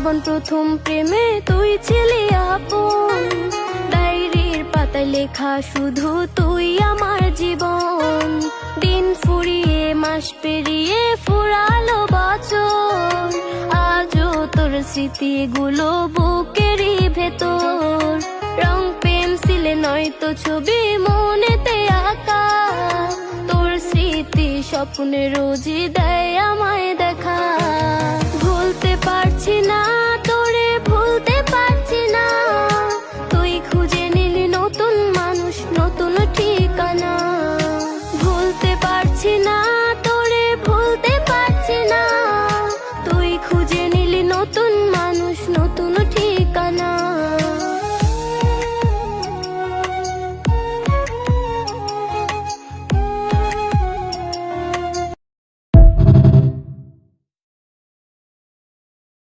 যখন প্রথম প্রেমে তুই ছিলি আপন, ডায়েরির পাতায় লেখা শুধু তুই আমার জীবন। দিন ফুরিয়ে মাস পেরিয়ে ফুরালো বছর, আজও তোর স্মৃতিগুলো বুকেরই ভেতর। রং পেন্সিলে নয়তো ছবি মনেতে আঁকা, তোর স্মৃতি স্বপ্নে রোজই দেয় আমায় দেখা।